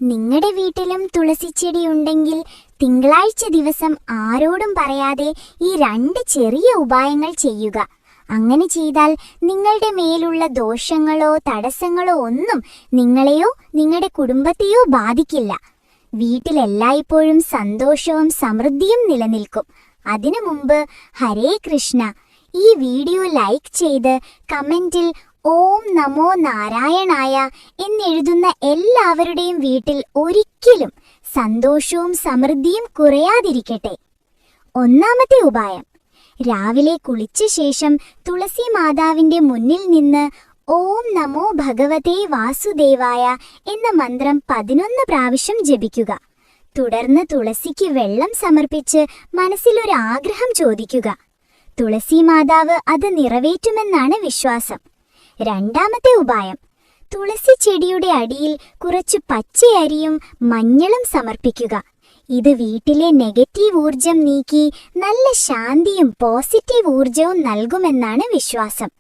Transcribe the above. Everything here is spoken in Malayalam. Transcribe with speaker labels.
Speaker 1: നിങ്ങളുടെ വീട്ടിലും തുളസിച്ചെടി ഉണ്ടെങ്കിൽ തിങ്കളാഴ്ച ദിവസം ആരോടും പറയാതെ ഈ 2 ചെറിയ ഉപായങ്ങൾ ചെയ്യുക. അങ്ങനെ ചെയ്താൽ നിങ്ങളുടെ മേലുള്ള ദോഷങ്ങളോ തടസ്സങ്ങളോ ഒന്നും നിങ്ങളെയോ നിങ്ങളുടെ കുടുംബത്തെയോ ബാധിക്കില്ല. വീട്ടിലെല്ലായ്പ്പോഴും സന്തോഷവും സമൃദ്ധിയും നിലനിൽക്കും. അതിനു മുമ്പ് ഹരേ കൃഷ്ണ, ഈ വീഡിയോ ലൈക്ക് ചെയ്ത് കമന്റിൽ ഓം നമോ നാരായണായ എന്നെഴുതുന്ന എല്ലാവരുടെയും വീട്ടിൽ ഒരിക്കലും സന്തോഷവും സമൃദ്ധിയും കുറയാതിരിക്കട്ടെ. ഒന്നാമത്തെ ഉപായം, രാവിലെ കുളിച്ച ശേഷം തുളസി മാതാവിന്റെ മുന്നിൽ നിന്ന് ഓം നമോ ഭഗവതേ വാസുദേവായ എന്ന മന്ത്രം 11 പ്രാവശ്യം ജപിക്കുക. തുടർന്ന് തുളസിക്ക് വെള്ളം സമർപ്പിച്ച് മനസ്സിലൊരു ആഗ്രഹം ചോദിക്കുക. തുളസി മാതാവ് അത് നിറവേറ്റുമെന്നാണ് വിശ്വാസം. രണ്ടാമത്തെ ഉപായം, തുളസി ചെടിയുടെ അടിയിൽ കുറച്ച് പച്ചയരിയും മഞ്ഞളും സമർപ്പിക്കുക. ഇത് വീട്ടിലെ നെഗറ്റീവ് ഊർജം നീക്കി നല്ല ശാന്തിയും പോസിറ്റീവ് ഊർജവും നൽകുമെന്നാണ് വിശ്വാസം.